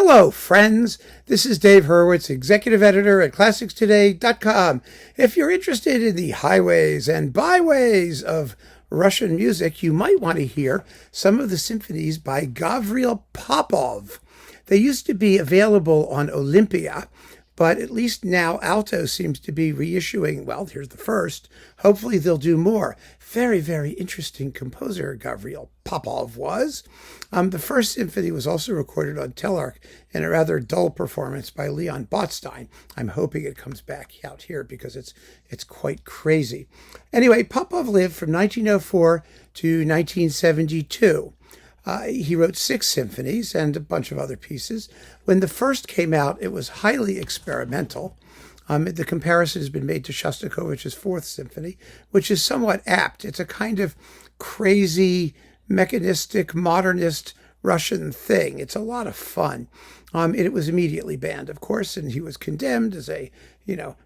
Hello, friends. This is Dave Hurwitz, executive editor at ClassicsToday.com. If you're interested in the highways and byways of Russian music, you might want to hear some of the symphonies by Gavriil Popov. They used to be available on Olympia, but at least now Alto seems to be reissuing, well, here's the first. Hopefully they'll do more. Very, very interesting composer Gavriil Popov was. The first symphony was also recorded on Telarc in a rather dull performance by Leon Botstein. I'm hoping it comes back out here because it's quite crazy. Anyway, Popov lived from 1904 to 1972. He wrote 6 symphonies and a bunch of other pieces. When the first came out, it was highly experimental. The comparison has been made to Shostakovich's 4th Symphony, which is somewhat apt. It's a kind of crazy, mechanistic, modernist Russian thing. It's a lot of fun. It was immediately banned, of course, and he was condemned as a,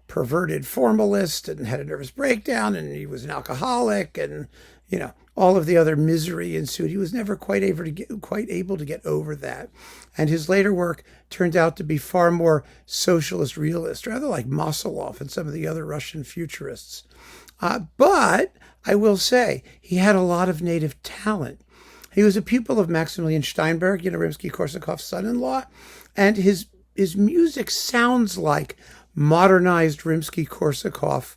perverted formalist and had a nervous breakdown, and he was an alcoholic, and, all of the other misery ensued. He was never quite able to get over that. And his later work turned out to be far more socialist realist, rather like Mosolov and some of the other Russian futurists. But I will say he had a lot of native talent. He was a pupil of Maximilian Steinberg, Rimsky-Korsakov's son-in-law, and his music sounds like modernized Rimsky-Korsakov.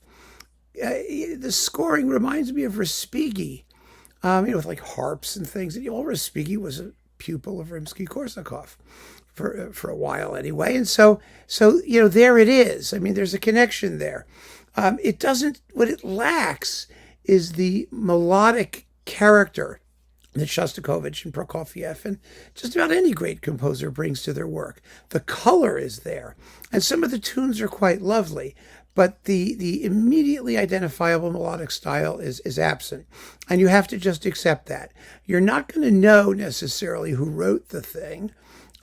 The scoring reminds me of Respighi, with like harps and things. And Respighi was a pupil of Rimsky-Korsakov for a while anyway. And so there it is. I mean, there's a connection there. What it lacks is the melodic character that Shostakovich and Prokofiev and just about any great composer brings to their work. The color is there, and some of the tunes are quite lovely, but the immediately identifiable melodic style is absent, and you have to just accept that. You're not going to know necessarily who wrote the thing,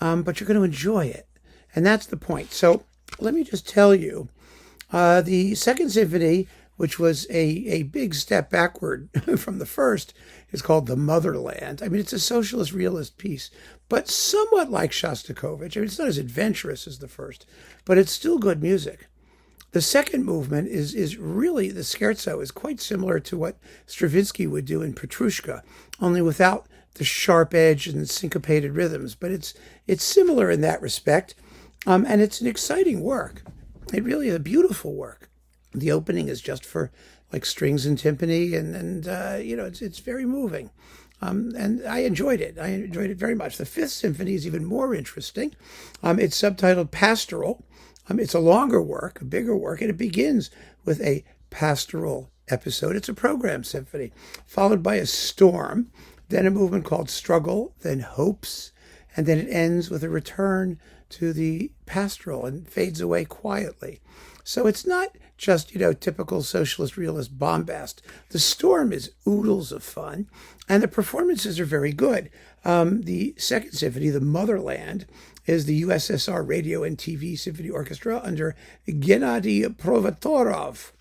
but you're going to enjoy it, and that's the point. So let me just tell you, the Second Symphony, which was a big step backward from the first, is called the Motherland. I mean, it's a socialist realist piece, but somewhat like Shostakovich. I mean, it's not as adventurous as the first, but it's still good music. The second movement is really, the scherzo is quite similar to what Stravinsky would do in Petrushka, only without the sharp edge and syncopated rhythms. But it's similar in that respect, and it's an exciting work. It really is a beautiful work. The opening is just for like strings and timpani, and it's very moving. And I enjoyed it. I enjoyed it very much. The Fifth Symphony is even more interesting. It's subtitled Pastoral. It's a longer work, a bigger work, and it begins with a pastoral episode. It's a program symphony, followed by a storm, then a movement called Struggle, then Hopes, and then it ends with a return to the pastoral and fades away quietly. So it's not just, typical socialist realist bombast. The storm is oodles of fun, and the performances are very good. The Second Symphony, the Motherland, is the USSR Radio and TV Symphony Orchestra under Gennady Provotarov.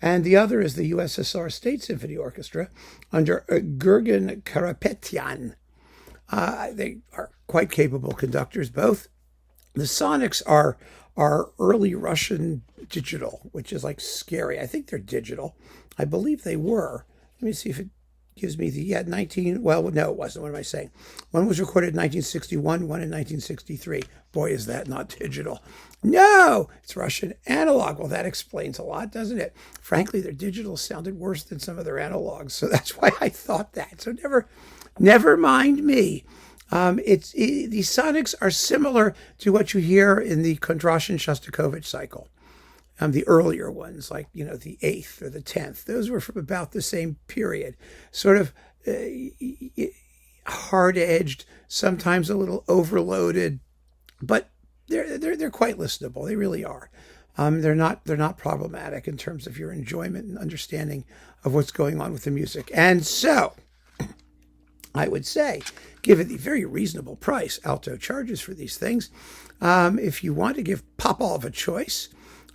And the other is the USSR State Symphony Orchestra under Gurgen Karapetyan. They are quite capable conductors, both. The sonics are early Russian digital, which is like scary. I think they're digital. I believe they were. Let me see if it gives me it wasn't. What am I saying? One was recorded in 1961, one in 1963. Boy, is that not digital. No, it's Russian analog. Well, that explains a lot, doesn't it? Frankly, their digital sounded worse than some of their analogs, so that's why I thought that. So never mind me. The sonics are similar to what you hear in the Kondrashin Shostakovich cycle. The earlier ones, like, the 8th or the 10th, those were from about the same period, sort of hard-edged, sometimes a little overloaded, but they're quite listenable. They really are. They're not problematic in terms of your enjoyment and understanding of what's going on with the music. And so, I would say, given the very reasonable price Alto charges for these things, if you want to give Popov a choice,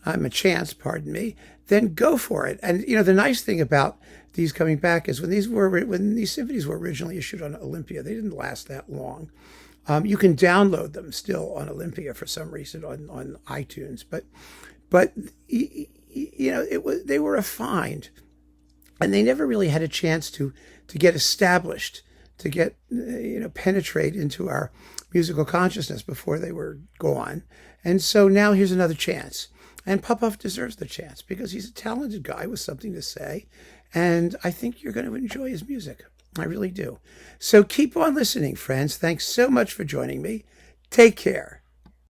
a chance, pardon me, then go for it. And the nice thing about these coming back is when these symphonies were originally issued on Olympia, they didn't last that long. You can download them still on Olympia for some reason on iTunes, but they were a find, and they never really had a chance to get established, to get penetrate into our musical consciousness before they were gone. And so now here's another chance. And Popov deserves the chance because he's a talented guy with something to say. And I think you're going to enjoy his music. I really do. So keep on listening, friends. Thanks so much for joining me. Take care.